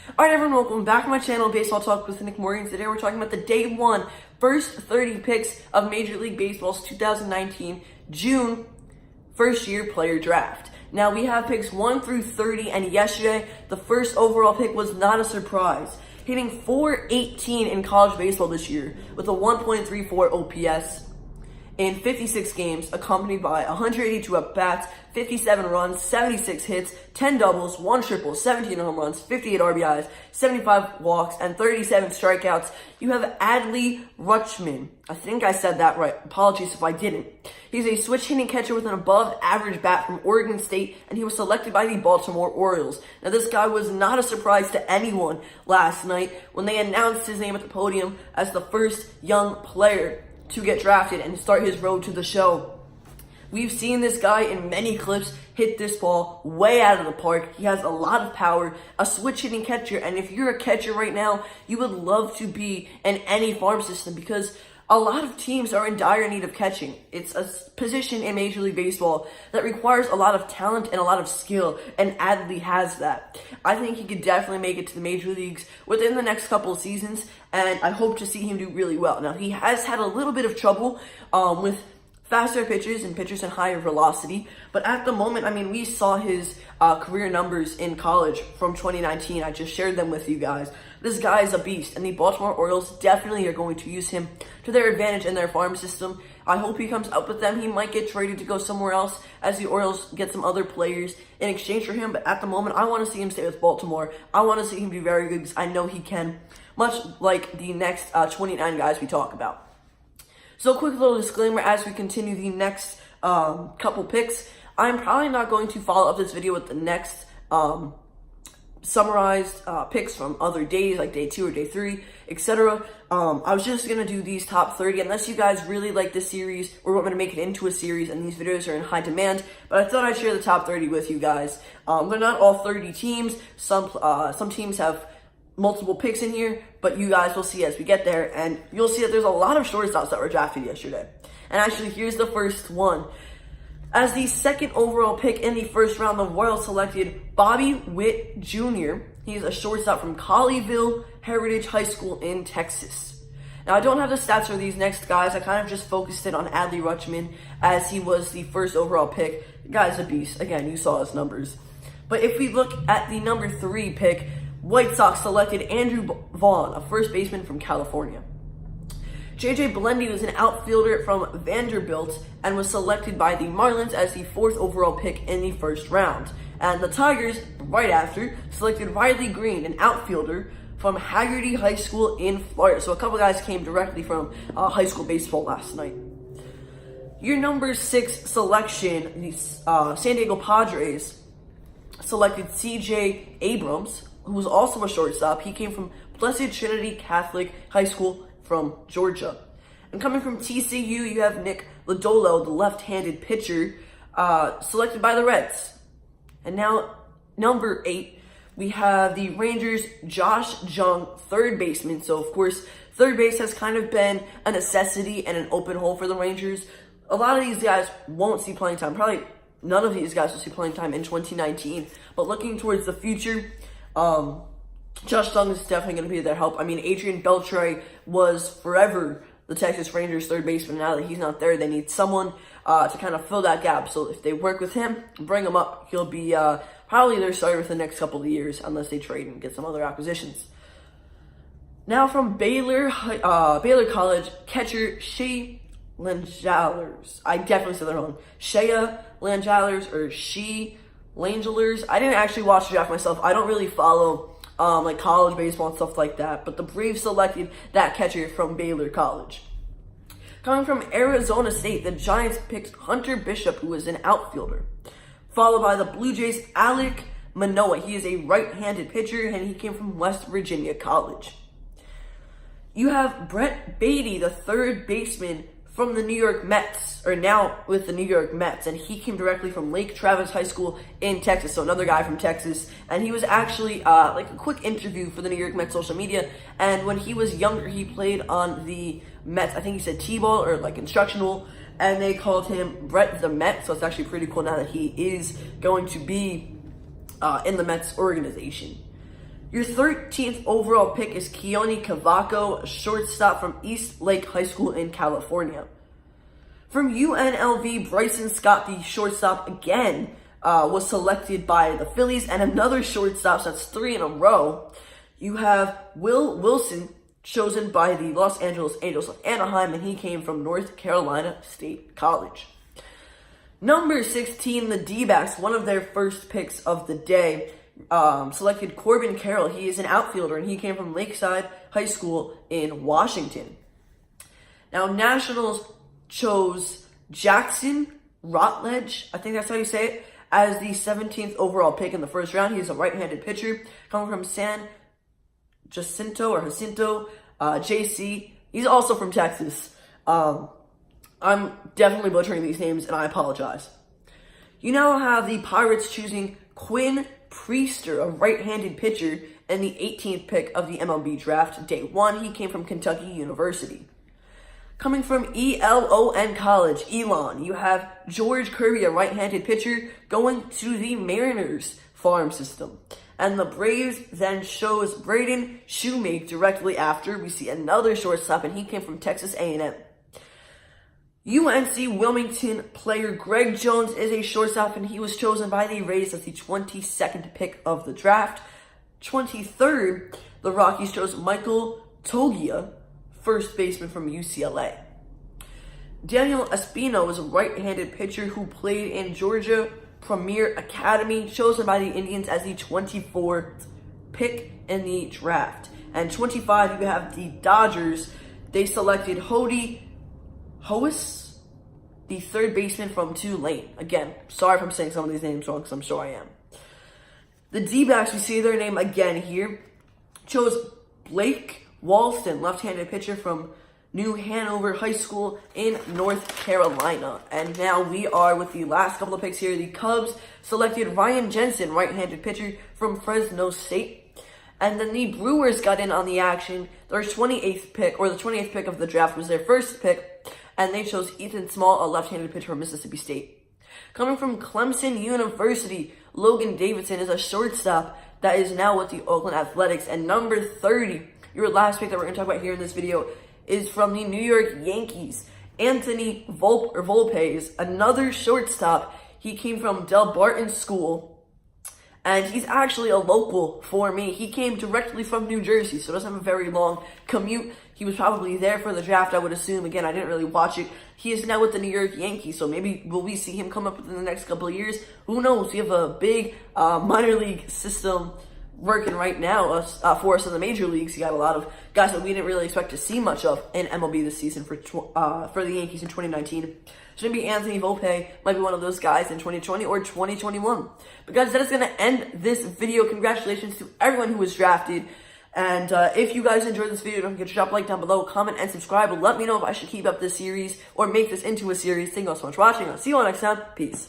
Alright everyone, welcome back to my channel, Baseball Talk with Nick Morgan. Today we're talking about the day one, first 30 picks of Major League Baseball's 2019 June first year player draft. Now we have picks 1 through 30, and yesterday the first overall pick was not a surprise, hitting .418 in college baseball this year with a 1.34 OPS in 56 games, accompanied by 182 at-bats, 57 runs, 76 hits, 10 doubles, 1 triple, 17 home runs, 58 RBIs, 75 walks, and 37 strikeouts. You have Adley Rutschman. I think I said that right. Apologies if I didn't. He's a switch-hitting catcher with an above-average bat from Oregon State, and he was selected by the Baltimore Orioles. Now, this guy was not a surprise to anyone last night when they announced his name at the podium as the first young player to get drafted and start his road to the show. We've seen this guy in many clips hit this ball way out of the park. He has a lot of power, a switch-hitting catcher, and if you're a catcher right now, you would love to be in any farm system because a lot of teams are in dire need of catching. It's a position in Major League Baseball that requires a lot of talent and a lot of skill, and Adley has that. I think he could definitely make it to the Major Leagues within the next couple of seasons, and I hope to see him do really well. Now, he has had a little bit of trouble with faster pitches and pitchers in higher velocity, but at the moment, I mean, we saw his career numbers in college from 2019. I just shared them with you guys. This guy is a beast, and the Baltimore Orioles definitely are going to use him to their advantage in their farm system. I hope he comes up with them. He might get traded to go somewhere else as the Orioles get some other players in exchange for him, but at the moment, I want to see him stay with Baltimore. I want to see him be very good because I know he can, much like the next 29 guys we talk about. So, quick little disclaimer as we continue the next couple picks. I'm probably not going to follow up this video with the next summarized picks from other days, like day 2 or day 3, etc. I was just going to do these top 30, unless you guys really like this series or want me to make it into a series, and these videos are in high demand, but I thought I'd share the top 30 with you guys. They're not all 30 teams. Some teams have multiple picks in here, but you guys will see as we get there, and you'll see that there's a lot of shortstops that were drafted yesterday. And actually, here's the first one. As the second overall pick in the first round, the Royals selected Bobby Witt Jr. He's a shortstop from Colleyville Heritage High School in Texas. Now, I don't have the stats for these next guys. I kind of just focused it on Adley Rutschman as he was the first overall pick. The guy's a beast. Again, you saw his numbers. But if we look at the number 3 pick, White Sox selected Andrew Vaughn, a first baseman from California. J.J. Blendy was an outfielder from Vanderbilt and was selected by the Marlins as the 4th overall pick in the first round. And the Tigers, right after, selected Riley Green, an outfielder from Haggerty High School in Florida. So a couple guys came directly from high school baseball last night. Your number 6 selection, the San Diego Padres, selected C.J. Abrams, who was also a shortstop. He came from Blessed Trinity Catholic High School from Georgia. And coming from TCU, you have Nick Lodolo, the left-handed pitcher, selected by the Reds. And now, number 8, we have the Rangers' Josh Jung, third baseman. So, of course, third base has kind of been a necessity and an open hole for the Rangers. A lot of these guys won't see playing time. Probably none of these guys will see playing time in 2019. But looking towards the future, Josh Jung is definitely going to be their help. I mean, Adrian Beltre was forever the Texas Rangers third baseman. Now that he's not there, they need someone to kind of fill that gap. So if they work with him, bring him up, he'll be probably their starter for the next couple of years, unless they trade and get some other acquisitions. Now from Baylor College, catcher Shea Langellers. I definitely said that wrong. Shea Langellers or Shea Langellers. I didn't actually watch the draft myself. I don't really follow like college baseball and stuff like that, but the Braves selected that catcher from Baylor College. Coming from Arizona State, the Giants picked Hunter Bishop, who is an outfielder, followed by the Blue Jays' Alek Manoah. He is a right-handed pitcher, and he came from West Virginia College. You have Brett Beatty, the third baseman from the New York Mets, or now with the New York Mets, and he came directly from Lake Travis High School in Texas, so another guy from Texas, and he was actually like a quick interview for the New York Mets social media, and when he was younger, he played on the Mets, I think he said T-ball or like instructional, and they called him Brett the Met, so it's actually pretty cool now that he is going to be in the Mets organization. Your 13th overall pick is Keone Cavaco, a shortstop from East Lake High School in California. From UNLV, Bryson Scott, the shortstop, again, was selected by the Phillies, and another shortstop, so that's 3 in a row. You have Will Wilson, chosen by the Los Angeles Angels of Anaheim, and he came from North Carolina State College. Number 16, the D-backs, one of their first picks of the day, selected Corbin Carroll. He is an outfielder, and he came from Lakeside High School in Washington. Now, Nationals chose Jackson Rutledge, I think that's how you say it, as the 17th overall pick in the first round. He's a right-handed pitcher coming from San Jacinto, JC. He's also from Texas. I'm definitely butchering these names, and I apologize. You now have the Pirates choosing Quinn Priester, a right-handed pitcher, in the 18th pick of the MLB draft, day 1. He came from Kentucky University. Coming from ELON College, Elon, you have George Kirby, a right-handed pitcher, going to the Mariners farm system. And the Braves then chose Braden Shoemake directly after. We see another shortstop, and he came from Texas A&M. UNC Wilmington player Greg Jones is a shortstop, and he was chosen by the Rays as the 22nd pick of the draft. 23rd, the Rockies chose Michael Togia, first baseman from UCLA. Daniel Espino is a right-handed pitcher who played in Georgia Premier Academy, chosen by the Indians as the 24th pick in the draft. And 25, you have the Dodgers. They selected Hody Hoas, the third baseman from Tulane. Again, sorry if I'm saying some of these names wrong, because I'm sure I am. The D-backs, we see their name again here, chose Blake Walston, left-handed pitcher from New Hanover High School in North Carolina. And now we are with the last couple of picks here. The Cubs selected Ryan Jensen, right-handed pitcher from Fresno State. And then the Brewers got in on the action. Their 28th pick, or the 28th pick of the draft, was their first pick. And they chose Ethan Small, a left-handed pitcher from Mississippi State. Coming from Clemson University, Logan Davidson is a shortstop that is now with the Oakland Athletics. And number 30, your last pick that we're going to talk about here in this video, is from the New York Yankees. Anthony Volpe, another shortstop. He came from Del Barton School, and he's actually a local for me. He came directly from New Jersey, so doesn't have a very long commute. He was probably there for the draft, I would assume. Again, I didn't really watch it. He is now with the New York Yankees, so maybe will we see him come up within the next couple of years? Who knows? We have a big minor league system working right now for us in the major leagues. You got a lot of guys that we didn't really expect to see much of in MLB this season for the Yankees in 2019. So maybe Anthony Volpe might be one of those guys in 2020 or 2021. But guys, that is going to end this video. Congratulations to everyone who was drafted. And if you guys enjoyed this video, don't forget to drop a like down below, comment, and subscribe. Let me know if I should keep up this series or make this into a series. Thank you all so much for watching. I'll see you all next time. Peace.